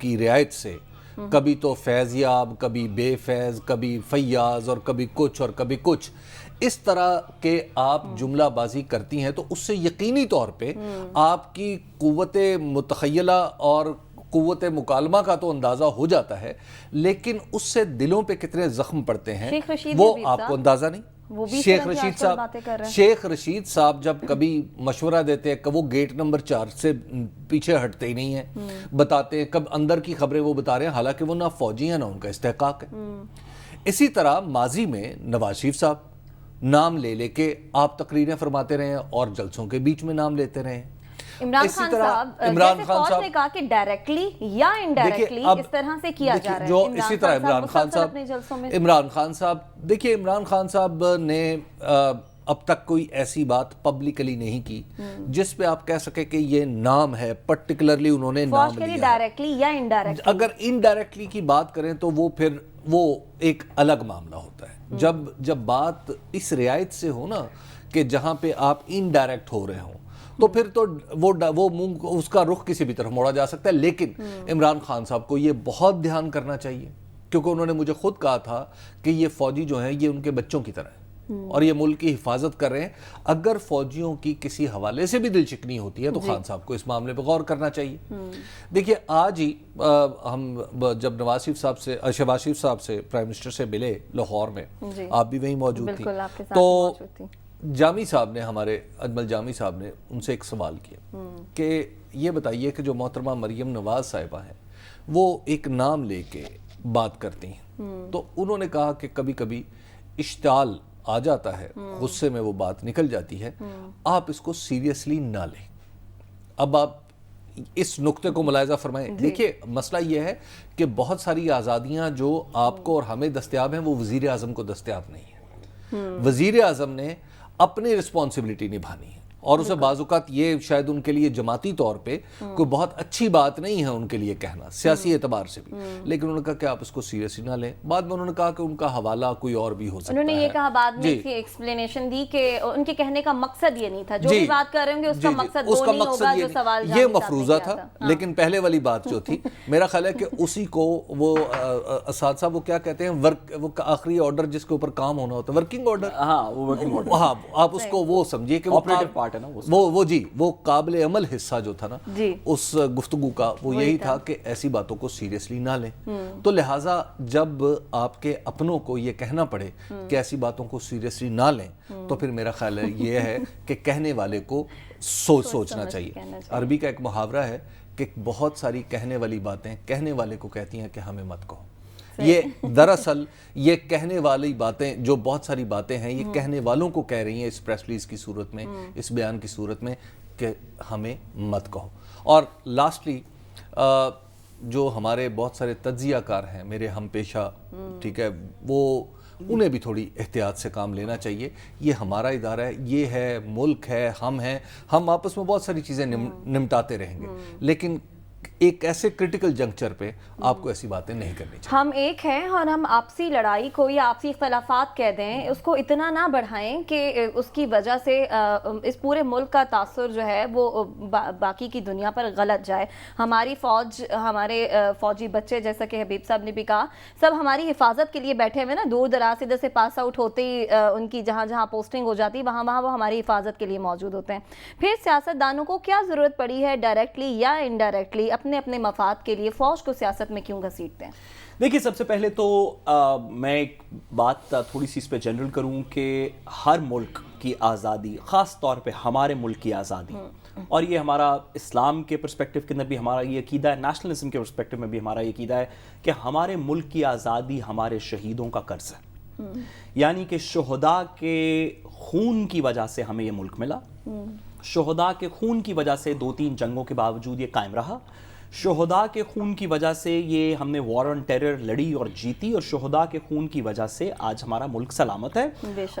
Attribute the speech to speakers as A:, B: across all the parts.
A: کی رعایت سے کبھی تو فیض یاب، کبھی بے فیض، کبھی فیاض، اور کبھی کچھ اس طرح کے آپ جملہ بازی کرتی ہیں، تو اس سے یقینی طور پہ آپ کی قوت متخیلہ اور قوت مکالمہ کا تو اندازہ ہو جاتا ہے، لیکن اس سے دلوں پہ کتنے زخم پڑتے ہیں وہ آپ کو اندازہ نہیں۔ شیخ رشید صاحب جب کبھی مشورہ دیتے ہیں کہ وہ گیٹ نمبر 4 سے پیچھے ہٹتے ہی نہیں ہیں، بتاتے ہیں کب اندر کی خبریں وہ بتا رہے ہیں، حالانکہ وہ نہ فوجی ہیں نہ ان کا استحقاق ہے۔ اسی طرح ماضی میں نواز شریف صاحب نام لے کے آپ تقریریں فرماتے رہے ہیں اور جلسوں کے بیچ میں نام لیتے رہے ہیں۔
B: عمران خان صاحب نے کہا کہ ڈائریکٹلی یا انڈائریکٹلی اس طرح سے کیا جا رہا ہے۔
A: جو اسی طرح عمران خان صاحب دیکھیے، عمران خان صاحب نے اب تک کوئی ایسی بات پبلکلی نہیں کی جس پہ آپ کہہ سکے کہ یہ نام ہے پرٹیکولرلی انہوں نے نام لیا۔
B: ڈائریکٹلی یا انڈائریکٹلی،
A: اگر انڈائریکٹلی کی بات کریں تو وہ ایک الگ معاملہ ہوتا ہے۔ جب بات اس رعایت سے ہو نا کہ جہاں پہ آپ انڈائریکٹ ہو رہے ہوں، تو پھر تو وہ منہ اس کا رخ کسی بھی طرف موڑا جا سکتا ہے۔ لیکن عمران خان صاحب کو یہ بہت دھیان کرنا چاہیے، کیونکہ انہوں نے مجھے خود کہا تھا کہ یہ فوجی جو ہیں یہ ان کے بچوں کی طرح ہیں اور یہ ملک کی حفاظت کر رہے ہیں۔ اگر فوجیوں کی کسی حوالے سے بھی دل چکنی ہوتی ہے تو خان صاحب کو اس معاملے پہ غور کرنا چاہیے۔ دیکھیے آج ہی ہم جب شہباز شریف صاحب سے پرائم منسٹر سے ملے لاہور میں، آپ بھی وہیں موجود تھی، تو جامی صاحب نے، ہمارے اجمل جامی صاحب نے ان سے ایک سوال کیا کہ یہ بتائیے کہ جو محترمہ مریم نواز صاحبہ ہیں وہ ایک نام لے کے بات کرتی ہیں، تو انہوں نے کہا کہ کبھی کبھی اشتعال آ جاتا ہے، غصے میں وہ بات نکل جاتی ہے، آپ اس کو سیریسلی نہ لیں۔ اب آپ اس نقطے کو ملاحظہ فرمائیں۔ دیکھیے مسئلہ یہ ہے کہ بہت ساری آزادیاں جو آپ کو اور ہمیں دستیاب ہیں وہ وزیر اعظم کو دستیاب نہیں ہیں۔ وزیر اعظم نے اپنی رسپانسبلٹی نبھانی ہے، اور اسے بعض اوقات یہ شاید ان کے لیے جماعتی طور پہ کوئی بہت اچھی بات نہیں ہے ان کے لیے کہنا، سیاسی اعتبار سے بھی، لیکن انہوں نے کہا کہ آپ اس کو سیریسلی نہ لیں۔ بعد میں انہوں نے کہا کہ ان کا حوالہ کوئی اور بھی ہو سکتا ہے۔
B: انہوں نے یہ کہا بعد میں اس کی ایکسپلینیشن دی کہ ان کے کہنے کا مقصد یہ نہیں تھا، جو بھی بات کر رہے ہوں گے اس کا مقصد وہ نہیں ہوگا جو سوال
A: یہ مفروضہ تھا۔ لیکن پہلے والی بات جو تھی، میرا خیال ہے کہ اسی کو وہ اساتذہ وہ کیا کہتے ہیں، وہ آخری آرڈر جس کے اوپر کام ہونا ہوتا ہے، ورکنگ آرڈر، ہاں آپ اس کو وہ سمجھیے کہ وہ قابل عمل حصہ جو تھا نا اس گفتگو کا، وہ یہی تھا کہ ایسی باتوں کو سیریسلی نہ لیں۔ تو لہٰذا جب آپ کے اپنوں کو یہ کہنا پڑے کہ ایسی باتوں کو سیریسلی نہ لیں، تو پھر میرا خیال ہے یہ ہے کہ کہنے والے کو سوچنا چاہیے۔ عربی کا ایک محاورہ ہے کہ بہت ساری کہنے والی باتیں کہنے والے کو کہتی ہیں کہ ہمیں مت کہو۔ یہ دراصل یہ کہنے والی باتیں، جو بہت ساری باتیں ہیں، یہ کہنے والوں کو کہہ رہی ہیں اس پریس ریلیز کی صورت میں، اس بیان کی صورت میں کہ ہمیں مت کہو۔ اور لاسٹلی جو ہمارے بہت سارے تجزیہ کار ہیں، میرے ہم پیشہ، ٹھیک ہے، وہ انہیں بھی تھوڑی احتیاط سے کام لینا چاہیے۔ یہ ہمارا ادارہ ہے، یہ ہے ملک ہے، ہم ہیں، ہم آپس میں بہت ساری چیزیں نمٹاتے رہیں گے، لیکن ایک ایسے کرٹیکل جنکچر پہ آپ کو ایسی باتیں نہیں کرنی چاہیے۔
B: ہم ایک ہیں اور ہم آپسی لڑائی کو یا آپسی اختلافات کہہ دیں، اس کو اتنا نہ بڑھائیں کہ اس کی وجہ سے اس پورے ملک کا تاثر جو ہے وہ باقی کی دنیا پر غلط جائے۔ ہماری فوج، ہمارے فوجی بچے، جیسا کہ حبیب صاحب نے بھی کہا، سب ہماری حفاظت کے لیے بیٹھے ہوئے نا، دور دراز ادھر سے پاس آؤٹ ہوتے ہی ان کی جہاں جہاں پوسٹنگ ہو جاتی وہاں وہ ہماری حفاظت کے لیے موجود ہوتے ہیں۔ پھر سیاست دانوں کو کیا ضرورت پڑی ہے ڈائریکٹلی یا انڈائریکٹلی اپنے مفاد کے لیے فوج کو سیاست میں کیوں گھسیٹتے ہیں؟
C: دیکھیے سب سے پہلے تو میں ایک بات تھوڑی سی اس پہ جنرل کروں کہ ہر ملک کی آزادی، خاص طور پہ ہمارے ملک کی آزادی، اور یہ ہمارا اسلام کے پرسپیکٹیو کے اندر بھی ہمارا یہ عقیدہ ہے، نیشنلزم کے پرسپیکٹیو میں بھی ہمارا یہ عقیدہ ہے کہ ہمارے ملک کی آزادی ہمارے شہیدوں کا قرض ہے، یعنی کہ شہداء کے خون کی وجہ سے ہمیں یہ ملک ملا، شہداء کے خون کی وجہ سے 2-3 جنگوں کے باوجود یہ قائم رہا، شہداء کے خون کی وجہ سے یہ ہم نے وار آن ٹیرر لڑی اور جیتی، اور شہداء کے خون کی وجہ سے آج ہمارا ملک سلامت ہے۔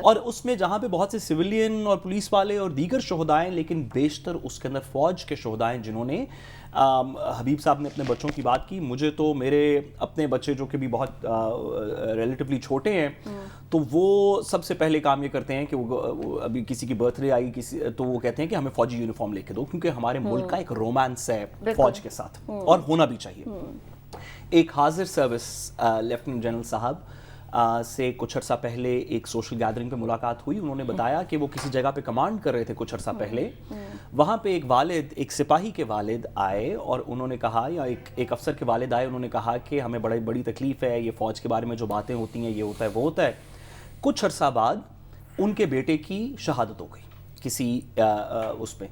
C: اور اس میں جہاں پہ بہت سے سویلین اور پولیس والے اور دیگر شہداء ہیں، لیکن بیشتر اس کے اندر فوج کے شہداء ہیں جنہوں نے حبیب صاحب نے اپنے بچوں کی بات کی, مجھے تو میرے اپنے بچے جو کہ بھی بہت ریلیٹیولی چھوٹے ہیں, تو وہ سب سے پہلے کام یہ کرتے ہیں کہ وہ ابھی کسی کی برتھ ڈے آئی تو وہ کہتے ہیں کہ ہمیں فوجی یونیفارم لے کے دو, کیونکہ ہمارے ملک کا ایک رومانس ہے فوج کے ساتھ اور ہونا بھی چاہیے. ایک حاضر سروس لیفٹیننٹ جنرل صاحب سے کچھ عرصہ پہلے ایک سوشل گیدرنگ پہ ملاقات ہوئی. انہوں نے بتایا کہ وہ کسی جگہ پہ کمانڈ کر رہے تھے کچھ عرصہ پہلے, وہاں پہ ایک سپاہی کے والد آئے اور انہوں نے کہا, یا ایک افسر کے والد آئے, انہوں نے کہا کہ ہمیں بڑی تکلیف ہے, یہ فوج کے بارے میں جو باتیں ہوتی ہیں یہ ہوتا ہے وہ ہوتا ہے. کچھ عرصہ بعد ان کے بیٹے کی شہادت ہو گئی کسی اس پہ.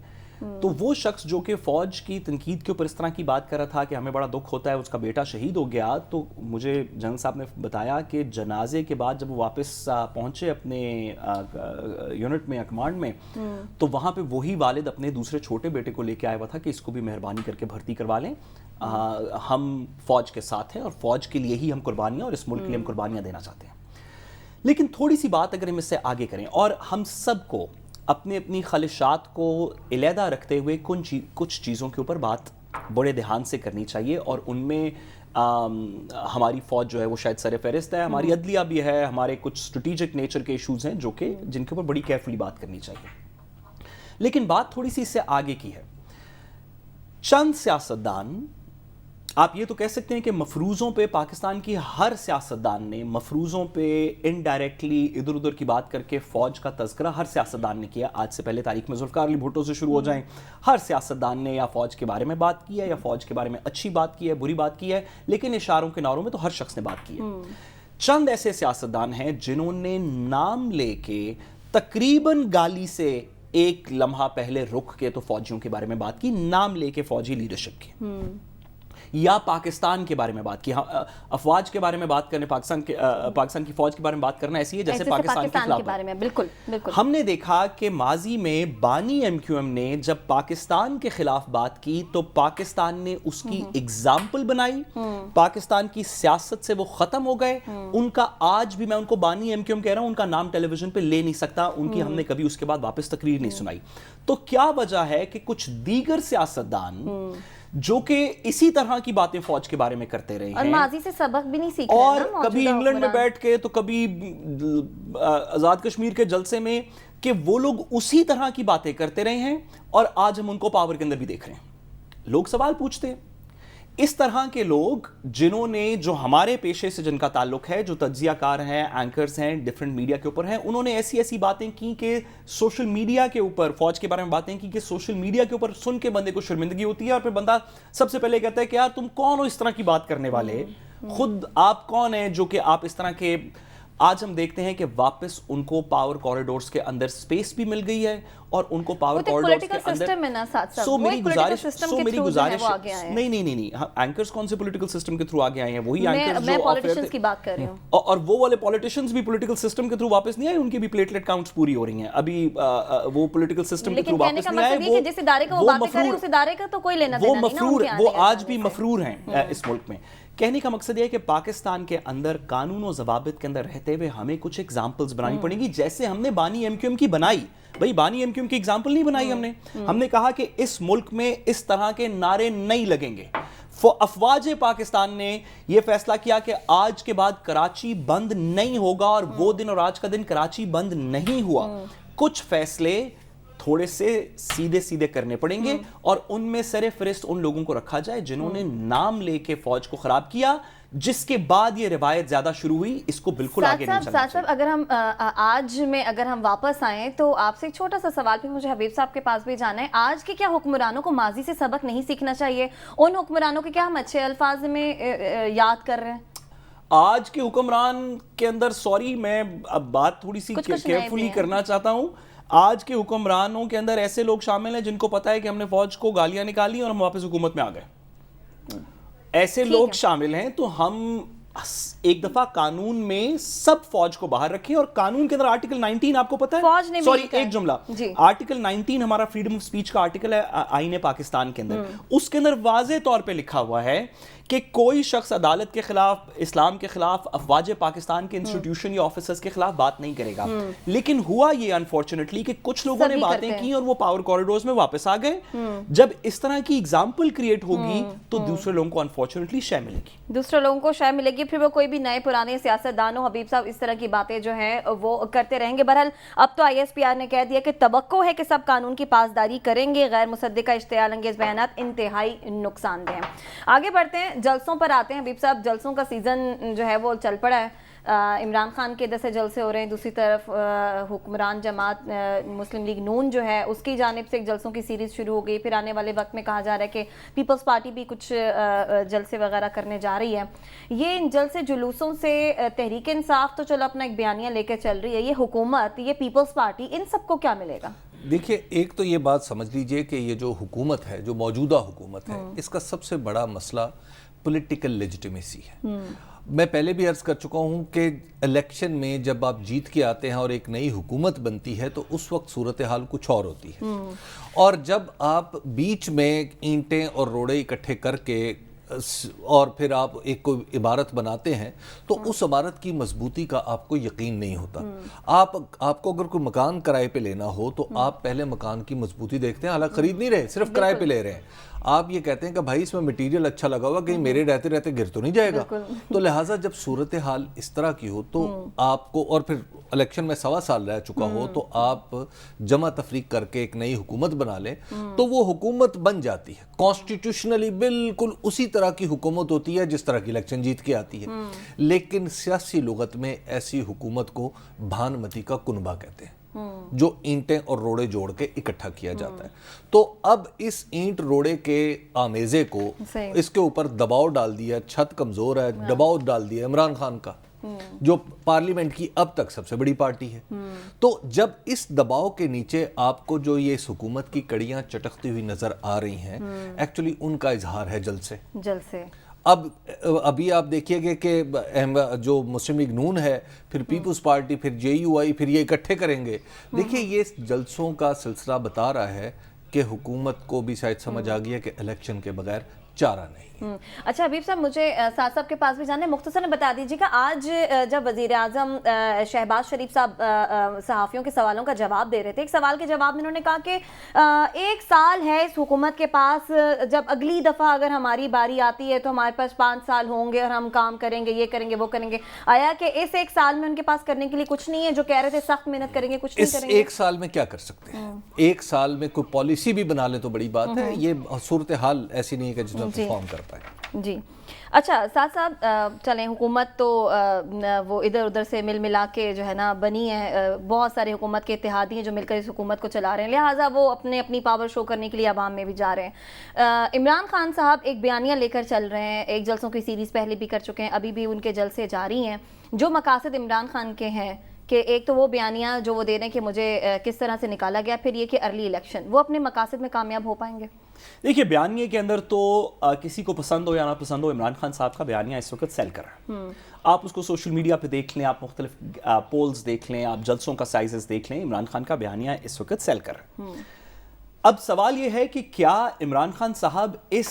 C: تو وہ شخص جو کہ فوج کی تنقید کے اوپر اس طرح کی بات کر رہا تھا کہ ہمیں بڑا دکھ ہوتا ہے, اس کا بیٹا شہید ہو گیا, تو مجھے جنرل صاحب نے بتایا کہ جنازے کے بعد جب وہ واپس پہنچے اپنے یونٹ میں, کمانڈ میں, تو وہاں پہ وہی والد اپنے دوسرے چھوٹے بیٹے کو لے کے آیا ہوا تھا کہ اس کو بھی مہربانی کر کے بھرتی کروا لیں, ہم فوج کے ساتھ ہیں اور فوج کے لیے ہی ہم قربانیاں اور اس ملک کے لیے ہم قربانیاں دینا چاہتے ہیں. لیکن تھوڑی سی بات اگر ہم اس سے آگے کریں, اور ہم سب کو اپنی خواہشات کو علیحدہ رکھتے ہوئے کچھ چیزوں کے اوپر بات بڑے دھیان سے کرنی چاہیے, اور ان میں ہماری فوج جو ہے وہ شاید سر فہرست ہے, ہماری عدلیہ بھی ہے, ہمارے کچھ اسٹریٹجک نیچر کے ایشوز ہیں جو کہ جن کے اوپر بڑی کیئرفلی بات کرنی چاہیے. لیکن بات تھوڑی سی اس سے آگے کی ہے. چند سیاستدان, آپ یہ تو کہہ سکتے ہیں کہ مفروضوں پہ پاکستان کی ہر سیاستدان نے مفروضوں پہ انڈائریکٹلی ادھر ادھر کی بات کر کے فوج کا تذکرہ ہر سیاستدان نے کیا. آج سے پہلے تاریخ میں ذوالفقار علی بھٹو سے شروع ہو جائیں, ہر سیاستدان نے یا فوج کے بارے میں بات کی ہے, یا فوج کے بارے میں اچھی بات کی ہے, بری بات کی ہے, لیکن اشاروں کے نعروں میں تو ہر شخص نے بات کی ہے. چند ایسے سیاستدان ہیں جنہوں نے نام لے کے تقریباً گالی سے ایک لمحہ پہلے رک کے تو فوجیوں کے بارے میں بات کی, نام لے کے فوجی لیڈرشپ کی, یا پاکستان کے بارے میں بات کی. افواج کے بارے میں بات کرنے, پاکستان کی فوج کے بارے میں بات کرنا ایسی ہے جیسے پاکستان کے
B: بارے میں. بالکل بالکل.
C: ہم نے دیکھا کہ ماضی میں بانی ایم کیو ایم نے جب پاکستان کے خلاف بات کی تو پاکستان نے اس کی اگزامپل بنائی, پاکستان کی سیاست سے وہ ختم ہو گئے. ان کا آج بھی, میں ان کو بانی ایم کیو ایم کہہ رہا ہوں, ان کا نام ٹیلی ویژن پہ لے نہیں سکتا, ان کی ہم نے کبھی اس کے بعد واپس تقریر نہیں سنائی. تو کیا وجہ ہے کہ کچھ دیگر سیاستدان جو کہ اسی طرح کی باتیں فوج کے بارے میں کرتے رہے ہیں,
B: اور ماضی سے سبق بھی نہیں سیکھ
C: اور کبھی انگلینڈ میں بیٹھ کے تو کبھی آزاد کشمیر کے جلسے میں, کہ وہ لوگ اسی طرح کی باتیں کرتے رہے ہیں, اور آج ہم ان کو پاور کے اندر بھی دیکھ رہے ہیں. لوگ سوال پوچھتے ہیں, اس طرح کے لوگ جنہوں نے, جو ہمارے پیشے سے جن کا تعلق ہے, جو تجزیہ کار ہیں, اینکرز ہیں, ڈیفرنٹ میڈیا کے اوپر ہیں, انہوں نے ایسی باتیں کی کہ سوشل میڈیا کے اوپر, فوج کے بارے میں باتیں کی کہ سوشل میڈیا کے اوپر سن کے بندے کو شرمندگی ہوتی ہے, اور پھر بندہ سب سے پہلے کہتا ہے کہ یار تم کون ہو اس طرح کی بات کرنے والے, خود آپ کون ہیں جو کہ آپ اس طرح کے. آج ہم دیکھتے ہیں کہ واپس ان کو پاور کوریڈورز کے اندر سپیس بھی مل گئی ہے, اور ان کو پاور کوریڈورز کے اندر, سو میری گزارش نہیں, اینکرز کون سے پولیٹیکل سسٹم کے تھرو آگے آئے ہیں, وہی اینکرز جو
B: پولیٹیشنز کی بات کر رہی ہوں,
C: اور وہ والے پولیٹیشنز بھی پولیٹیکل سسٹم کے تھرو واپس نہیں آئے, ان کی بھی پلیٹلیٹ کاؤنٹس پوری ہو رہی ہیں ابھی, وہ پولیٹیکل سسٹم کے تھرو واپس نہیں آئے,
B: جس ادارے کا وہ باتیں کر رہے ہیں اس ادارے کا تو کوئی لینا دینا نہیں نا,
C: وہ آج بھی مفرور ہیں اس ملک میں. کہنے کا مقصد یہ ہے کہ پاکستان کے اندر قانون و ضوابط کے اندر رہتے ہوئے ہمیں کچھ ایگزامپلز بنانی پڑیں گی, جیسے ہم نے بانی ایم کیو ایم کی بنائی. بھائی بانی ایم کیو ایم کی ایگزامپل نہیں بنائی ہم نے کہا کہ اس ملک میں اس طرح کے نعرے نہیں لگیں گے. افواج پاکستان نے یہ فیصلہ کیا کہ آج کے بعد کراچی بند نہیں ہوگا, اور وہ دن اور آج کا دن کراچی بند نہیں ہوا. کچھ فیصلے تھوڑے سے سیدھے کرنے پڑیں گے, اور ان میں سر فہرست ان لوگوں کو رکھا جائے جنہوں نے نام لے کے فوج کو خراب کیا, جس کے بعد یہ روایت زیادہ شروع ہوئی. اس کو بالکل آگے نہیں چلنا چاہیے.
B: اگر ہم آج میں اگر ہم واپس آئیں تو آپ سے ایک چھوٹا سا سوال بھی مجھے حبیب صاحب کے پاس بھی جانا ہے. آج کے کیا حکمرانوں کو ماضی سے سبق نہیں سیکھنا چاہیے؟ ان حکمرانوں کے کیا ہم اچھے الفاظ میں یاد کر رہے ہیں؟
C: آج کے حکمران کے اندر, سوری میں اب بات تھوڑی سی کیئرفلی کرنا چاہتا ہوں, آج کے حکمرانوں کے اندر ایسے لوگ شامل ہیں جن کو پتا ہے کہ ہم نے فوج کو گالیاں نکالی اور ہم واپس حکومت میں آ گئے. ایسے لوگ شامل ہیں, تو ہم ایک دفعہ قانون میں سب فوج کو باہر رکھیں, اور قانون کے اندر آرٹیکل 19 آپ کو پتا ہے, سوری ایک جملہ, آرٹیکل 19 ہمارا فریڈم آف سپیچ کا آرٹیکل ہے آئین پاکستان کے اندر, اس کے اندر واضح طور پہ لکھا ہوا ہے کہ کوئی شخص عدالت کے خلاف, اسلام کے خلاف, افواج پاکستان کے انسٹیٹیوشن یا آفیسرز کے خلاف بات نہیں کرے گا. لیکن ہوا یہ انفارچونیٹلی کہ کچھ لوگوں نے باتیں کی اور وہ پاور کوریڈورز میں واپس آ گئے. جب اس طرح کی اگزامپل کریٹ ہوگی تو دوسرے لوگوں کو انفارچونیٹلی شے ملے گی,
B: دوسرے لوگوں کو شے ملے گی, پھر وہ کوئی بھی نئے پرانے سیاستدانوں حبیب صاحب اس طرح کی باتیں جو ہیں وہ کرتے رہیں گے. بہرحال اب تو ISPR نے کہہ دیا کہ توقع ہے کہ سب قانون کی پاسداری کریں گے. غیر مصدقہ اشتعال انگیز بیانات انتہائی نقصان دہ ہیں. آگے بڑھتے ہیں, جلسوں پر آتے ہیں. حبیب صاحب, جلسوں کا سیزن جو ہے وہ چل پڑا ہے. عمران خان کے 10 جلسے ہو رہے ہیں, دوسری طرف حکمران جماعت مسلم لیگ نون جو ہے اس کی جانب سے ایک جلسوں کی سیریز شروع ہو گئی. پھر آنے والے وقت میں کہا جا رہا ہے کہ پیپلز پارٹی بھی کچھ جلسے وغیرہ کرنے جا رہی ہے. یہ ان جلسے جلوسوں سے تحریک انصاف تو چلو اپنا ایک بیانیہ لے کے چل رہی ہے, یہ حکومت, یہ پیپلز پارٹی, ان سب کو کیا ملے گا؟
A: دیکھیے, ایک تو یہ بات سمجھ لیجئے کہ یہ جو حکومت ہے, جو موجودہ حکومت ہے, اس کا سب سے بڑا مسئلہ پولیٹیکل لیجیٹیمیسی ہے. میں پہلے بھی عرض کر چکا ہوں کہ الیکشن میں جب آپ جیت کے آتے ہیں اور ایک نئی حکومت بنتی ہے تو اس وقت صورتحال کچھ اور ہوتی ہے, اور جب آپ بیچ میں اینٹیں اور روڑے اکٹھے کر کے اور پھر آپ ایک کوئی عبارت بناتے ہیں تو اس عبارت کی مضبوطی کا آپ کو یقین نہیں ہوتا. آپ کو اگر کوئی مکان کرائے پہ لینا ہو تو آپ پہلے مکان کی مضبوطی دیکھتے ہیں, حالانکہ خرید نہیں رہے, صرف کرائے پہ لے رہے ہیں. آپ یہ کہتے ہیں کہ بھائی اس میں مٹیریل اچھا لگا ہوا, کہیں میرے رہتے رہتے گر تو نہیں جائے گا. تو لہٰذا جب صورتحال اس طرح کی ہو تو آپ کو, اور پھر الیکشن میں 1.25 سال رہ چکا ہو, تو آپ جمع تفریق کر کے ایک نئی حکومت بنا لیں تو وہ حکومت بن جاتی ہے. کانسٹیٹیوشنلی بالکل اسی طرح کی حکومت ہوتی ہے جس طرح کی الیکشن جیت کے آتی ہے. لیکن سیاسی لغت میں ایسی حکومت کو بھانمتی کا کنبہ کہتے ہیں, جو اینٹیں اور روڑے جوڑ کے اکٹھا کیا جاتا ہے. تو اب اس اینٹ روڑے کے آمیزے کو اس کے اوپر دباؤ ڈال دیا, چھت کمزور ہے, دباؤ ڈال دیا عمران خان کا, جو پارلیمنٹ کی اب تک سب سے بڑی پارٹی ہے. تو جب اس دباؤ کے نیچے آپ کو جو یہ اس حکومت کی کڑیاں چٹکتی ہوئی نظر آ رہی ہیں, ایکچولی ان کا اظہار ہے جلسے. ابھی آپ دیکھیے گے کہ جو مسلم لیگ نون ہے, پھر پیپلز پارٹی, پھر JUI, پھر یہ اکٹھے کریں گے. دیکھیے, یہ جلسوں کا سلسلہ بتا رہا ہے کہ حکومت کو بھی شاید سمجھ آ گیا کہ الیکشن کے بغیر چارہ نہیں.
B: اچھا حبیب صاحب, مجھے سعد صاحب کے پاس بھی جانا ہے, مختصر بتا دیجیے کہ آج جب وزیر اعظم شہباز شریف صاحب صحافیوں کے سوالوں کا جواب دے رہے تھے, ایک سوال کے جواب میں انہوں نے کہا کہ 1 سال ہے اس حکومت کے پاس, جب اگلی دفعہ اگر ہماری باری آتی ہے تو ہمارے پاس 5 سال ہوں گے اور ہم کام کریں گے, یہ کریں گے, وہ کریں گے. آیا کہ اس 1 سال میں ان کے پاس کرنے کے لیے کچھ نہیں ہے, جو کہہ رہے تھے سخت محنت کریں گے, کچھ نہیں کریں گے؟
A: 1 سال میں کیا کر سکتے ہیں؟ 1 سال میں کوئی پالیسی بھی بنا لیں تو بڑی بات ہے. یہ صورتحال ایسی نہیں ہے کہ جس میں پرفارم کر پائے.
B: جی اچھا سعد صاحب, چلیں حکومت تو وہ ادھر ادھر سے مل ملا کے جو ہے نا بنی ہے, بہت سارے حکومت کے اتحادی ہیں جو مل کر اس حکومت کو چلا رہے ہیں, لہٰذا وہ اپنی پاور شو کرنے کے لیے عوام میں بھی جا رہے ہیں. عمران خان صاحب ایک بیانیہ لے کر چل رہے ہیں, ایک جلسوں کی سیریز پہلے بھی کر چکے ہیں, ابھی بھی ان کے جلسے جاری ہیں. جو مقاصد عمران خان کے ہیں کہ ایک تو وہ بیانیہ جو وہ دے رہے ہیں کہ مجھے کس طرح سے نکالا گیا, پھر یہ کہ ارلی الیکشن, وہ اپنے مقاصد میں کامیاب ہو پائیں گے؟
C: دیکھیے, بیانیے کے اندر تو کسی کو پسند ہو یا نہ پسند ہو, عمران خان صاحب کا بیانیہ اس وقت سیل کر رہا ہے. آپ اس کو سوشل میڈیا پہ دیکھ لیں, آپ مختلف پولز دیکھ لیں, آپ جلسوں کا سائزز دیکھ لیں, عمران خان کا بیانیہ اس وقت سیل کر رہا ہے. اب سوال یہ ہے کہ کیا عمران خان صاحب اس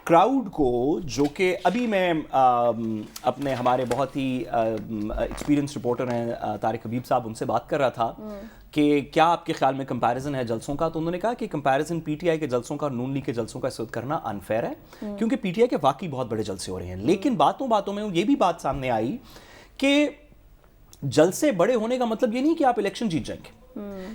C: کراؤڈ کو, جو کہ ابھی میں اپنے ہمارے بہت ہی ایکسپیرینس رپورٹر ہیں طارق حبیب صاحب, ان سے بات کر رہا تھا کہ کیا آپ کے خیال میں کمپیریزن ہے جلسوں کا, تو انہوں نے کہا کہ کمپیریزن PTI کے جلسوں کا اور نون لیگ کے جلسوں کا اس وقت کرنا انفیئر ہے, کیونکہ PTI کے واقعی بہت بڑے جلسے ہو رہے ہیں. لیکن باتوں میں یہ بھی بات سامنے آئی کہ جلسے بڑے ہونے کا مطلب یہ نہیں کہ آپ الیکشن جیت جائیں گے,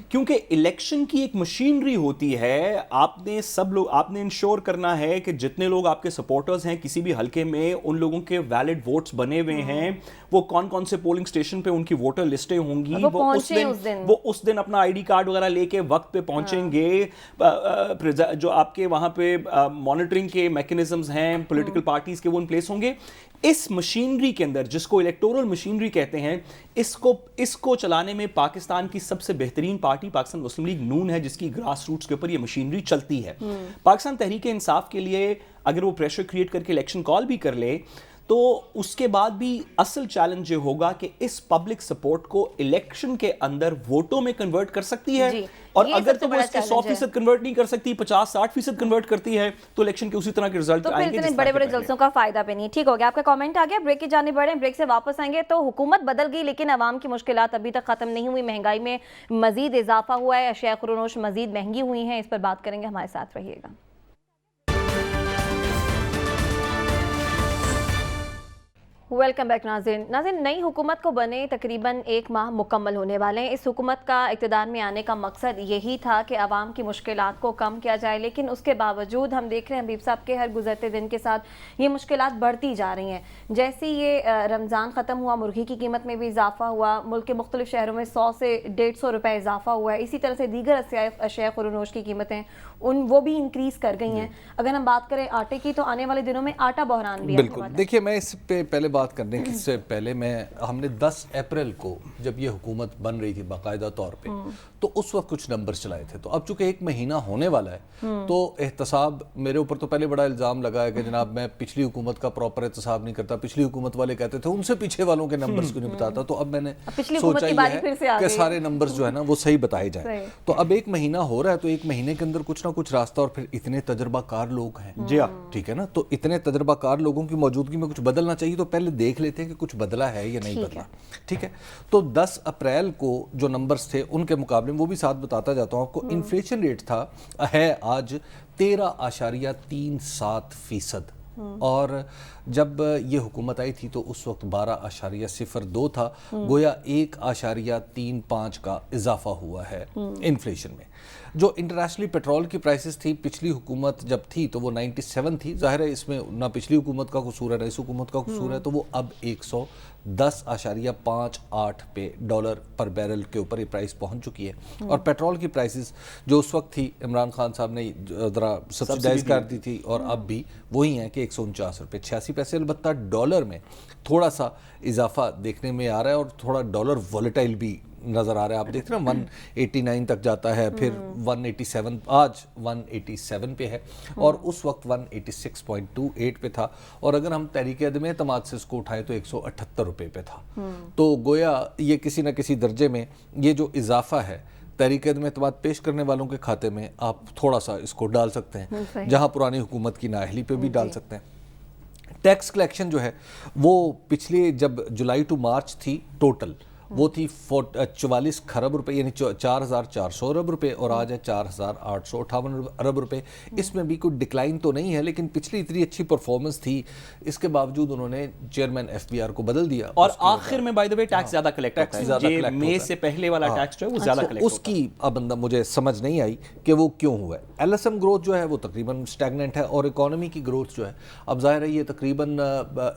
C: کیونکہ الیکشن کی ایک مشینری ہوتی ہے. آپ نے انشور کرنا ہے کہ جتنے لوگ آپ کے سپورٹرز ہیں کسی بھی حلقے میں, ان لوگوں کے ویلڈ ووٹس بنے ہوئے ہیں, وہ کون سے پولنگ سٹیشن پہ ان کی ووٹر لسٹیں ہوں گی, وہ اس دن اپنا ID کارڈ وغیرہ لے کے وقت پہ پہنچیں گے. جو آپ کے وہاں پہ مانیٹرنگ کے میکنزمز ہیں پولیٹیکل پارٹیز کے, وہ ان پلیس ہوں گے. اس مشینری کے اندر, جس کو الیکٹورل مشینری کہتے ہیں, اس کو چلانے میں پاکستان کی سب سے بہترین پارٹی پاکستان مسلم لیگ نون ہے, جس کی گراس روٹس کے اوپر یہ مشینری چلتی ہے. پاکستان تحریک انصاف کے لیے اگر وہ پریشر کریٹ کر کے الیکشن کال بھی کر لے تو اس کے بعد بھی اصل چیلنج یہ ہوگا کہ اس پبلک سپورٹ کو الیکشن کے اندر ووٹوں میں کنورٹ کر سکتی ہے, اور اگر تو وہ اس کے 100% کنورٹ نہیں کر سکتی, 50-60% کنورٹ کرتی ہے, تو الیکشن کے اسی طرح کے رزلٹ آئیں گے.
B: تو پھر بڑے بڑے جلسوں کا فائدہ بھی نہیں. ٹھیک ہو گیا, آپ کا کامنٹ آ گیا, بریک کی جانب بڑھیں, بریک سے واپس آئیں گے. تو حکومت بدل گئی لیکن عوام کی مشکلات ابھی تک ختم نہیں ہوئی, مہنگائی میں مزید اضافہ ہوا ہے, اشیاء خورنوش مزید مہنگی ہوئی ہیں, اس پر بات کریں گے, ہمارے ساتھ رہیے گا. ویلکم بیک ناظرین. نئی حکومت کو بنے تقریباً 1 ماہ مکمل ہونے والے ہیں. اس حکومت کا اقتدار میں آنے کا مقصد یہی تھا کہ عوام کی مشکلات کو کم کیا جائے, لیکن اس کے باوجود ہم دیکھ رہے ہیں حبیب صاحب کے ہر گزرتے دن کے ساتھ یہ مشکلات بڑھتی جا رہی ہیں. جیسے یہ رمضان ختم ہوا, مرغی کی قیمت میں بھی اضافہ ہوا, ملک کے مختلف شہروں میں 100 سے 150 روپے اضافہ ہوا ہے. اسی طرح سے دیگر اشیاء خورنوش کی قیمتیں وہ بھی انکریز کر گئی ہیں. اگر ہم بات کریں آٹے کی, تو آنے والے دنوں میں آٹا بحران بھی
A: بالکل. دیکھیے, میں اس پہ پہلے بات کرنے سے پہلے ہم نے 10 اپریل کو جب یہ حکومت بن رہی تھی باقاعدہ طور پہ, تو اس وقت کچھ نمبرز چلائے تھے. تو اب چونکہ 1 مہینہ ہونے والا ہے, تو احتساب میرے اوپر تو پہلے بڑا الزام لگا ہے کہ جناب میں پچھلی حکومت کا پراپر احتساب نہیں کرتا, پچھلی حکومت والے کہتے تھے ان سے پیچھے والوں کے نمبرز کو نہیں بتاتا. تو اب میں نے سوچا یہ ہے کہ سارے نمبرز جو ہے نا وہ صحیح بتائے جائیں. تو اب 1 مہینہ ہو رہا ہے, تو 1 مہینے کے اندر کچھ نہ کچھ راستہ, اور پھر اتنے تجربہ کار لوگ ہیں.
C: جی ہاں,
A: ٹھیک ہے نا, تو اتنے تجربہ کار لوگوں کی موجودگی میں کچھ بدلنا چاہیے, تو پہلے دیکھ لیتے ہیں کہ کچھ بدلا ہے یا نہیں بدلا. ٹھیک ہے, تو 10 اپریل کو جو نمبرز تھے ان کے مقابلے میں, وہ بھی ساتھ بتاتا جاتا ہوں آپ کو, انفلیشن ریٹ تھا ہے آج 13.37%, اور جب یہ حکومت آئی تھی تو اس وقت 12.02 تھا. گویا 1.35 کا اضافہ ہوا ہے انفلیشن میں. جو انٹرنیشنلی پیٹرول کی پرائسز تھی, پچھلی حکومت جب تھی تو وہ 97 تھی. ظاہر ہے اس میں نہ پچھلی حکومت کا قصور ہے نہ اس حکومت کا قصور ہے, تو وہ اب 110.58 پہ ڈالر پر بیرل کے اوپر یہ پرائس پہنچ چکی ہے. اور پیٹرول کی پرائسز جو اس وقت تھی, عمران خان صاحب نے ذرا سبسیڈائز کر دی تھی, اور اب بھی وہی ہیں کہ 149 روپے 86 پیسے. البتہ ڈالر میں تھوڑا سا اضافہ دیکھنے میں آ رہا ہے, اور تھوڑا ڈالر وولیٹائل بھی نظر آ رہا ہے. آپ دیکھ رہے ہیں 189 تک جاتا ہے, پھر 187, آج 187 پہ ہے, اور اس وقت 186.28 پہ تھا. اور اگر ہم تحریک عدم اعتماد سے اس کو اٹھائیں تو 178 روپے پہ تھا. تو گویا یہ کسی نہ کسی درجے میں یہ جو اضافہ ہے تحریک عدم اعتماد پیش کرنے والوں کے کھاتے میں, آپ تھوڑا سا اس کو ڈال سکتے ہیں, جہاں پرانی حکومت کی نااہلی پہ بھی ڈال سکتے ہیں. ٹیکس کلیکشن جو ہے وہ پچھلے جب جولائی ٹو مارچ تھی ٹوٹل, وہ تھی 44 کھرب روپے, یعنی 4400 ارب روپے, اور آج ہے 4858 ارب روپے. اس میں بھی کوئی ڈکلائن تو نہیں ہے, لیکن پچھلی اتنی اچھی پرفارمنس تھی, اس کے باوجود انہوں نے چیئرمین FBR کو بدل دیا.
C: اور آخر میں بائی دی وے ٹیکس زیادہ کلیکٹ ہوتا ہے, مئی سے پہلے والا ٹیکس جو ہے وہ زیادہ کلیکٹ ہوتا ہے.
A: اس کی اب مجھے سمجھ نہیں آئی کہ وہ کیوں ہوا ہے. LSM گروتھ جو ہے وہ تقریباً سٹیگننٹ ہے, اور اکانومی کی گروتھ جو ہے اب ظاہر ہے یہ تقریباً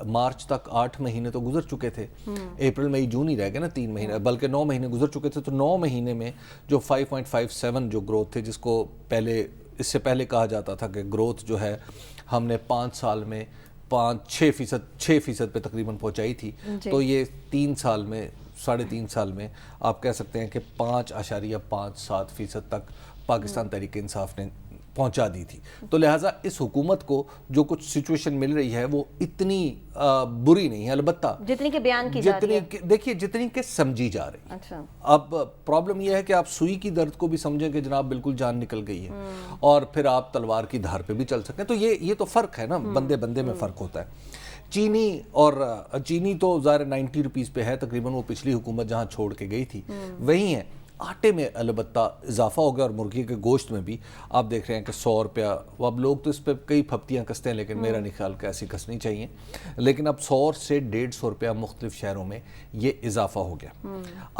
A: مارچ تک 8 مہینے تو گزر چکے تھے, اپریل مئی جون ہی رہ گئے نا, 3 مہینے بلکہ 9 مہینے گزر چکے تھے. تو 9 مہینے میں جو 5.57 جو گروتھ تھے, جس کو اس سے پہلے کہا جاتا تھا کہ گروتھ جو ہے ہم نے 5 سال میں 6% پہ تقریباً پہنچائی تھی, تو یہ 3 سال میں 3.5 سال میں آپ کہہ سکتے ہیں کہ 5.57% تک پاکستان تحریک انصاف نے پہنچا دی تھی. تو لہٰذا اس حکومت کو جو کچھ سچویشن مل رہی ہے وہ اتنی بری نہیں ہے, البتہ
B: جتنی کہ بیان کی جا رہی ہے,
A: دیکھیے جتنی کہ سمجھی جا رہی ہے. اب پرابلم یہ ہے کہ آپ سوئی کی درد کو بھی سمجھیں کہ جناب بالکل جان نکل گئی ہے, اور پھر آپ تلوار کی دھار پہ بھی چل سکیں. تو یہ تو فرق ہے نا, بندے بندے میں فرق ہوتا ہے. چینی تو ظاہر 90 روپیز پہ ہے تقریباً, وہ پچھلی حکومت جہاں چھوڑ کے گئی تھی وہی ہے. آٹے میں البتہ اضافہ ہو گیا, اور مرغی کے گوشت میں بھی آپ دیکھ رہے ہیں کہ 100 روپیہ, اب لوگ تو اس پہ کئی پھپتیاں کستے ہیں, لیکن میرا نہیں خیال کہ ایسی کسنی چاہیے. لیکن اب 100 سے 150 روپیہ مختلف شہروں میں یہ اضافہ ہو گیا.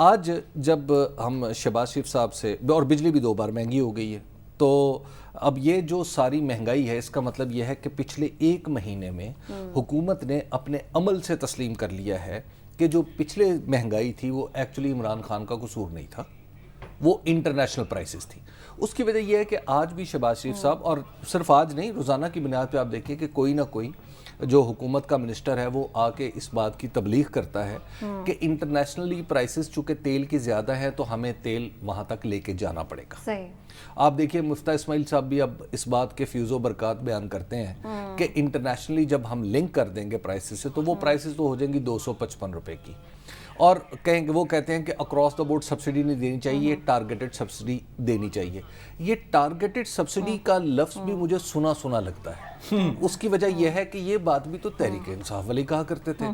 A: آج جب ہم شہباز شریف صاحب سے, اور بجلی بھی 2 بار مہنگی ہو گئی ہے, تو اب یہ جو ساری مہنگائی ہے, اس کا مطلب یہ ہے کہ پچھلے 1 مہینے میں حکومت نے اپنے عمل سے تسلیم کر لیا ہے کہ جو پچھلے مہنگائی تھی وہ ایکچولی عمران خان کا قصور نہیں تھا, وہ انٹرنیشنل پرائسز تھی. اس کی وجہ یہ ہے کہ آج بھی شہباز شریف صاحب، اور صرف آج نہیں، روزانہ کی بنیاد پہ آپ دیکھیں کہ کوئی نہ کوئی جو حکومت کا منسٹر ہے وہ آ کے اس بات کی تبلیغ کرتا ہے کہ انٹرنیشنلی پرائسز چونکہ تیل کی زیادہ ہے تو ہمیں تیل وہاں تک لے کے جانا پڑے گا.
B: صحیح.
A: آپ دیکھیے مفتیٰ اسماعیل صاحب بھی اب اس بات کے فیوز و برکات بیان کرتے ہیں کہ انٹرنیشنلی جب ہم لنک کر دیں گے پرائسز سے تو وہ پرائسز تو ہو جائیں گی 255 روپے کی، اور کہیں گے، وہ کہتے ہیں کہ اکراس دا بورڈ سبسڈی نہیں دینی چاہیے، یہ ٹارگیٹڈ سبسڈی دینی چاہیے. یہ ٹارگیٹڈ سبسڈی کا لفظ بھی مجھے سنا سنا لگتا ہے. اس کی وجہ یہ ہے کہ یہ بات بھی تو تحریک انصاف والی کہا کرتے تھے،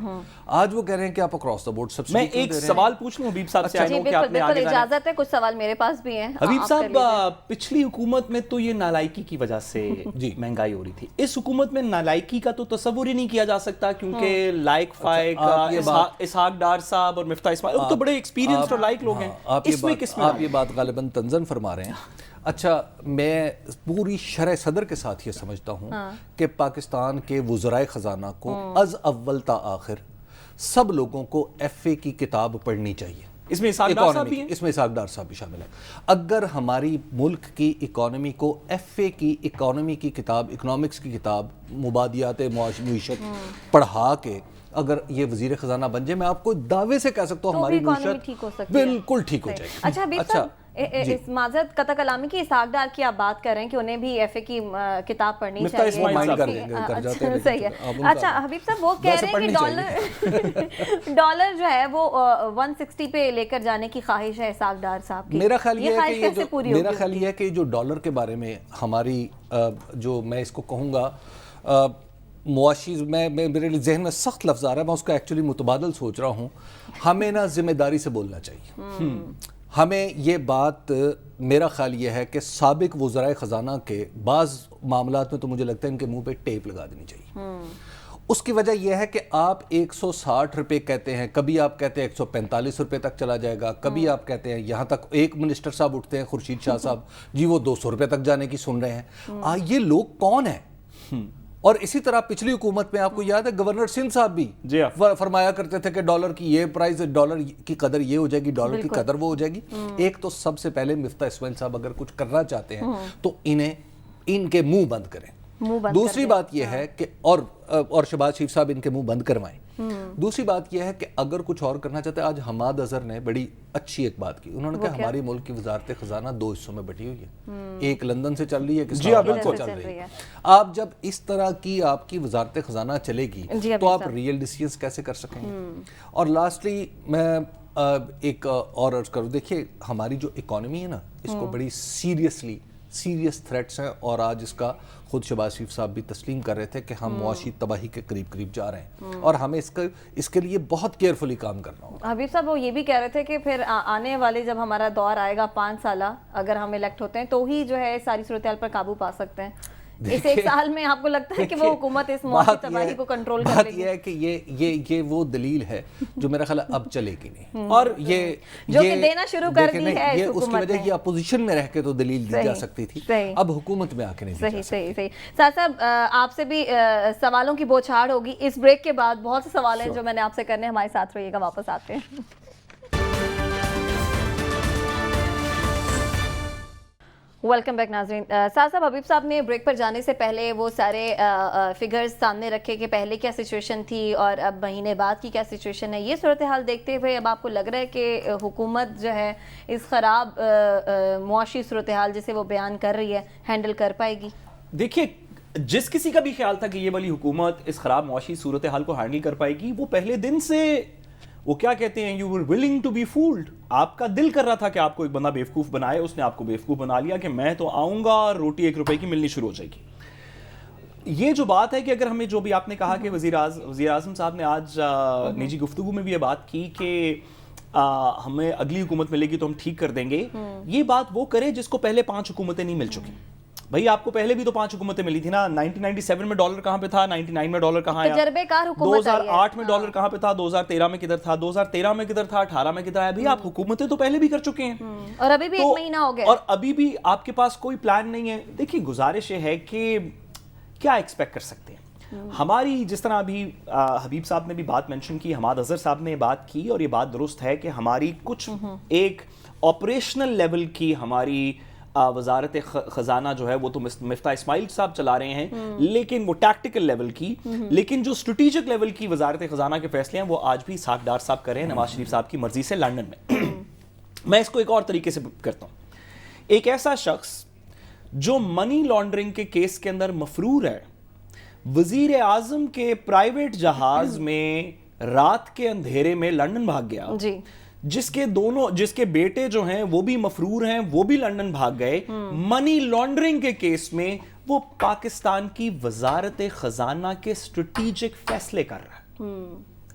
A: آج وہ کہہ رہے ہیں کہ آپ اکراس دا بورڈ سبسڈی.
C: میں ایک سوال پوچھ لوں حبیب صاحب سے.
B: جی بالکل اجازت ہے، کچھ سوال میرے پاس بھی ہیں.
C: حبیب صاحب، پچھلی حکومت میں تو یہ نالائکی کی وجہ سے مہنگائی ہو رہی تھی. اس حکومت میں نالائکی کا تو تصور ہی نہیں کیا جا سکتا، کیونکہ لائق فائق اسحاق ڈار صاحب اور مفتاح اسماعیل تو بڑے ایکسپیرینسڈ اور لائق لوگ ہیں.
A: آپ یہ بات غالباً تنزن فرما رہے ہیں. اچھا، میں پوری شرح صدر کے ساتھ یہ سمجھتا ہوں کہ پاکستان کے وزرائے خزانہ کو از اول تا آخر سب لوگوں کو ایف اے کی کتاب پڑھنی چاہیے.
C: اس میں اسحاق ڈار صاحب بھی ہیں،
A: اس میں اسحاق ڈار صاحب بھی شامل ہیں. اگر ہماری ملک کی اکانومی کو ایف اے کی اکانومی کی کتاب، اکنامکس کی کتاب، مبادیات معیشت پڑھا کے اگر یہ وزیر خزانہ بن جائے، میں آپ کو دعوے سے کہہ سکتا ہوں ہماری معیشت بالکل ٹھیک ہو جائے گی.
B: اچھا حبیب صاحب، اس معذرت قطع کلامی کی اسحاق ڈار کی آپ بات کر رہے ہیں کہ انہیں بھی ایف اے کی کتاب پڑھنی چاہیے. صحیح ہے. اچھا حبیب صاحب، وہ کہہ رہے ہیں کہ ڈالر جو ہے وہ 160 پہ لے کر جانے کی خواہش ہے اسحاق ڈار صاحب کی.
A: میرا خیال یہ ہے کہ جو ڈالر کے بارے میں ہماری جو میں اس کو کہوں گا معاشی، میرے ذہن میں سخت لفظ آ رہا ہے، میں اس کا ایکچولی متبادل سوچ رہا ہوں. ہمیں نا ذمہ داری سے بولنا چاہیے. ہمیں یہ بات، میرا خیال یہ ہے کہ سابق وزرائے خزانہ کے بعض معاملات میں تو مجھے لگتا ہے ان کے منہ پہ ٹیپ لگا دینی چاہیے. اس کی وجہ یہ ہے کہ آپ 160 روپے کہتے ہیں، کبھی آپ کہتے ہیں 145 روپے تک چلا جائے گا، کبھی آپ کہتے ہیں یہاں تک ایک منسٹر صاحب اٹھتے ہیں خورشید شاہ صاحب جی وہ 200 روپے تک جانے کی سن رہے ہیں. یہ لوگ کون ہیں؟ اور اسی طرح پچھلی حکومت میں آپ کو یاد ہے گورنر سندھ صاحب بھی فرمایا کرتے تھے کہ ڈالر کی یہ پرائز، ڈالر کی قدر یہ ہو جائے گی، ڈالر کی قدر وہ ہو جائے گی. ایک تو سب سے پہلے مفتاح اسماعیل صاحب اگر کچھ کرنا چاہتے ہیں تو ان کے منہ بند کریں. دوسری بات یہ ہے کہ اور شہباز شریف صاحب ان کے منہ بند کروائیں. دوسری بات یہ ہے کہ اگر کچھ اور کرنا چاہتے ہیں، آج حماد اظہر نے بڑی اچھی ایک بات کی. انہوں نے کہا ہماری ملک کی وزارت خزانہ 2 حصوں میں بٹی ہوئی ہے، ایک لندن سے چل رہی ہے، ایک اسلام آباد سے چل رہی ہے. آپ جب اس طرح کی آپ کی وزارت خزانہ چلے گی تو آپ ریئل ڈیسیژنز کیسے کر سکیں گے؟ اور لاسٹلی میں ایک اور عرض کروں، دیکھیے ہماری جو اکانومی ہے نا، اس کو بڑی سیریس تھریٹس ہیں، اور آج اس کا خود شہباز شریف صاحب بھی تسلیم کر رہے تھے کہ ہم معاشی تباہی کے قریب جا رہے ہیں، اور ہمیں اس کے لیے بہت کیئرفلی کام کرنا ہوگا.
B: حبیب صاحب، وہ یہ بھی کہہ رہے تھے کہ پھر آنے والے جب ہمارا دور آئے گا 5 سالہ، اگر ہم الیکٹ ہوتے ہیں تو ہی جو ہے ساری صورتحال پر قابو پا سکتے ہیں. اس 1 سال میں آپ کو لگتا ہے کہ وہ حکومت اس معاشی تباہی کو کنٹرول کر لے گی؟
A: بات یہ ہے کہ یہ وہ دلیل ہے جو میرا خیال ہے اب چلے گی نہیں، اور یہ
B: جو کہ دینا شروع کر دی ہے اس
A: اس کی وجہ یہ اپوزیشن میں رہ کے تو دلیل دی جا سکتی تھی، اب حکومت میں آ کے نہیں دی جا سکتی.
B: صحیح. صاحب، آپ سے بھی سوالوں کی بوچھاڑ ہوگی اس بریک کے بعد. بہت سے سوال ہیں جو میں نے آپ سے کرنے، ہمارے ساتھ رہیے گا، واپس آتے ہیں. ویلکم بیک ناظرین. صاحب، حبیب صاحب نے بریک پر جانے سے پہلے وہ سارے فگرز سامنے رکھے کہ پہلے کیا سچویشن تھی اور اب مہینے بعد کی کیا سچویشن ہے. یہ صورتحال دیکھتے ہوئے اب آپ کو لگ رہا ہے کہ حکومت جو ہے اس خراب معاشی صورتحال جسے وہ بیان کر رہی ہے ہینڈل کر پائے گی؟
C: دیکھیے، جس کسی کا بھی خیال تھا کہ یہ والی حکومت اس خراب معاشی صورتحال کو ہینڈل کر پائے گی، وہ پہلے دن سے وہ کیا کہتے ہیں، you were willing to be fooled. آپ کا دل کر رہا تھا کہ آپ کو ایک بندہ بیوقوف بنائے، اس نے آپ کو بیوقوف بنا لیا کہ میں تو آؤں گا اور روٹی 1 روپے کی ملنی شروع ہو جائے گی. یہ جو بات ہے کہ اگر ہمیں جو بھی آپ نے کہا کہ وزیر اعظم صاحب نے آج نجی گفتگو میں بھی یہ بات کی کہ ہمیں اگلی حکومت ملے گی تو ہم ٹھیک کر دیں گے، یہ بات وہ کرے جس کو پہلے 5 حکومتیں نہیں مل چکی. بھائی آپ کو پہلے بھی تو 5 حکومتیں ملی تھی نا. 1997 میں ڈالر کہاں پہ تھا، 99 میں ڈالر کہاں آیا،
B: تجربے کار حکومت
C: 2008 میں ڈالر کہاں پہ تھا، 2013 میں کدھر تھا، 2013 میں کدھر تھا، 18 میں کدھر آیا. بھائی آپ حکومتیں تو پہلے بھی کر چکے ہیں،
B: اور ابھی بھی 1 مہینہ ہو گیا،
C: اور ابھی بھی آپ کے پاس کوئی پلان نہیں ہے. دیکھیے گزارش یہ ہے کہ کیا ایکسپیکٹ کر سکتے ہیں. ہماری جس طرح ابھی حبیب صاحب نے بھی بات مینشن کی, حماد اظہر صاحب نے بات کی, اور یہ بات درست ہے کہ ہماری کچھ ایک آپریشنل لیول کی ہماری وزارت خزانہ جو ہے وہ تو مفتاح اسماعیل صاحب چلا رہے ہیں, لیکن وہ ٹیکٹیکل لیول کی, لیکن جو اسٹریٹجک لیول کی وزارت خزانہ کے فیصلے ہیں وہ آج بھی اسحاق ڈار صاحب کر رہے ہیں نواز شریف صاحب کی مرضی سے لندن میں. میں اس کو ایک اور طریقے سے کرتا ہوں. ایک ایسا شخص جو منی لانڈرنگ کے کیس کے اندر مفرور ہے, وزیر اعظم کے پرائیویٹ جہاز میں رات کے اندھیرے میں لندن بھاگ گیا, جس کے بیٹے جو ہیں وہ بھی مفرور ہیں, وہ بھی لندن بھاگ گئے, منی لانڈرنگ کے کیس میں وہ پاکستان کی وزارت خزانہ کے اسٹریٹجک فیصلے کر رہا ہے.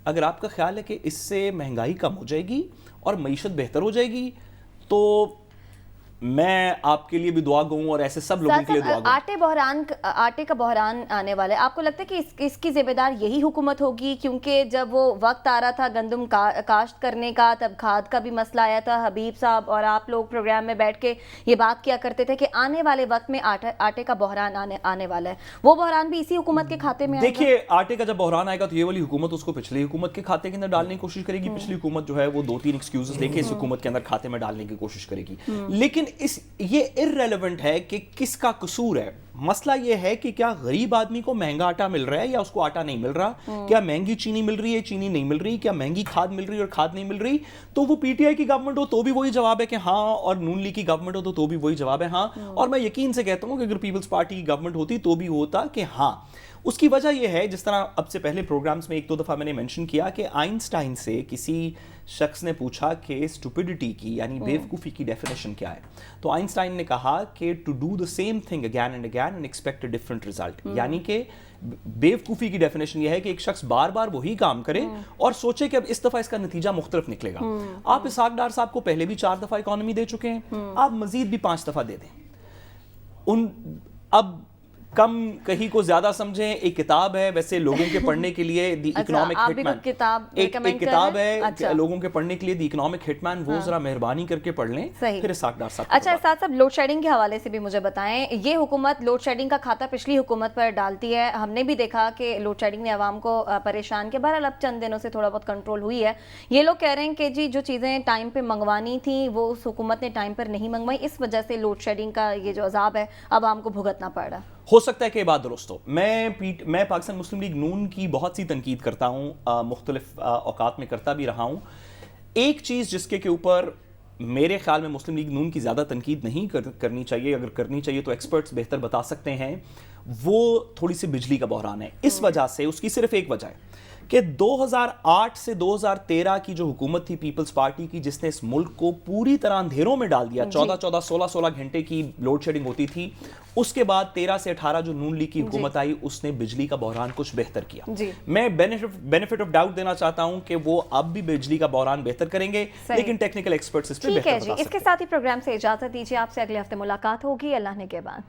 C: اگر آپ کا خیال ہے کہ اس سے مہنگائی کم ہو جائے گی اور معیشت بہتر ہو جائے گی, تو میں آپ کے لیے بھی دعا گوں اور ایسے سب لوگوں کے لیے دعا گوں.
B: آٹے کا بحران آنے والا ہے, آپ کو لگتا ہے کہ اس کی ذمہ دار یہی حکومت ہوگی؟ کیونکہ جب وہ وقت آ رہا تھا گندم کاشت کرنے کا, تب کھاد کا بھی مسئلہ آیا تھا. حبیب صاحب اور آپ لوگ پروگرام میں بیٹھ کے یہ بات کیا کرتے تھے کہ آنے والے وقت میں آٹے کا بحران آنے والا ہے. وہ بحران بھی اسی حکومت کے کھاتے میں آئے گا؟
C: دیکھیے, آٹے کا جب بحران آئے گا تو یہ والی حکومت اس کو پچھلی حکومت کے کھاتے کے اندر ڈالنے کی کوشش کرے گی. پچھلی حکومت جو ہے وہ 2-3 ایکسکیوزز دے کے اس حکومت کے اندر کھاتے میں ڈالنے کی کوشش کرے گی. لیکن یہ irrelevant ہے کہ کس کا قصور ہے. مسئلہ یہ ہے کہ کیا غریب آدمی کو مہنگا آٹا مل رہا ہے یا اس کو آٹا نہیں مل رہا, کیا مہنگی چینی مل رہی ہے, چینی نہیں مل رہی, کیا مہنگی کھاد مل رہی ہے اور کھاد نہیں مل رہی. تو وہ پی ٹی آئی کی گورنمنٹ ہو تو بھی وہی جواب ہے کہ ہاں, اور نون لیگ کی گورنمنٹ ہو تو بھی وہی جواب ہے ہاں. اور میں یقین سے کہتا ہوں کہ اگر پیپلز پارٹی کی گورنمنٹ ہوتی تو بھی ہوتا کہ ہاں. اس کی وجہ یہ ہے, جس طرح اب سے پہلے پروگرامز میں 1-2 دفعہ میں نے مینشن کیا کہ آئنسٹائن سے کسی شخص نے پوچھا کہ اسٹوپڈیٹی کی یعنی بیوقوفی کی ڈیفینیشن کیا ہے, تو آئنسٹائن نے کہا کہ to do the same thing again and again and expect a different result. یعنی کہ بیوقوفی کی ڈیفینیشن یہ ہے کہ ایک شخص بار بار وہی کام کرے اور سوچے کہ اب اس دفعہ اس کا نتیجہ مختلف نکلے گا. آپ اسحاق ڈار صاحب کو پہلے بھی 4 دفعہ اکانومی دے چکے ہیں, آپ مزید بھی 5 دفعہ دے دیں. اب کم کہیں کو زیادہ سمجھیں, ایک کتاب ہے ویسے لوگوں کے پڑھنے کے لیے دی اکنامک ہٹ مین, ایک کتاب ہے لوگوں کے پڑھنے کے لیے دی اکنامک ہٹ مین, وہ ذرا مہربانی کر کے پڑھ لیں. پھر اسحاق ڈار صاحب.
B: اچھا اسحاق صاحب, لوڈ شیڈنگ کے حوالے سے بھی مجھے بتائیں. یہ حکومت لوڈ شیڈنگ کا کھاتا پچھلی حکومت پر ڈالتی ہے, ہم نے بھی دیکھا کہ لوڈ شیڈنگ نے عوام کو پریشان کیا. بہرحال اب چند دنوں سے تھوڑا بہت کنٹرول ہوئی ہے. یہ لوگ کہہ رہے ہیں کہ جی جو چیزیں ٹائم پہ منگوانی تھیں وہ اس حکومت نے ٹائم پر نہیں منگوائی, اس وجہ سے لوڈ شیڈنگ کا یہ جو عذاب ہے اب عوام کو بھگتنا پڑ رہا.
C: ہو سکتا ہے کہ یہ بات درست ہو. میں پاکستان مسلم لیگ نون کی بہت سی تنقید کرتا ہوں, مختلف اوقات میں کرتا بھی رہا ہوں. ایک چیز جس کے اوپر میرے خیال میں مسلم لیگ نون کی زیادہ تنقید نہیں کرنی چاہیے, اگر کرنی چاہیے تو ایکسپرٹس بہتر بتا سکتے ہیں, وہ تھوڑی سی بجلی کا بحران ہے. اس وجہ سے, اس کی صرف ایک وجہ ہے کہ 2008 سے 2013 کی جو حکومت تھی پیپلز پارٹی کی, جس نے اس ملک کو پوری طرح اندھیروں میں ڈال دیا, 14 16 گھنٹے کی لوڈ شیڈنگ ہوتی تھی. اس کے بعد 13 سے 18 جو نون لیگ کی حکومت آئی, اس نے بجلی کا بحران کچھ بہتر کیا. میں بینیفٹ آف ڈاؤٹ دینا چاہتا ہوں کہ وہ اب بھی بجلی کا بحران بہتر کریں گے, لیکن ٹیکنیکل ایکسپرٹس اس پہ بہتر بتا سکتے ہیں.
B: اس کے ساتھ ہی پروگرام سے اجازت دیجیے, آپ سے اگلے ہفتے ملاقات ہوگی. اللہ نے کے بعد.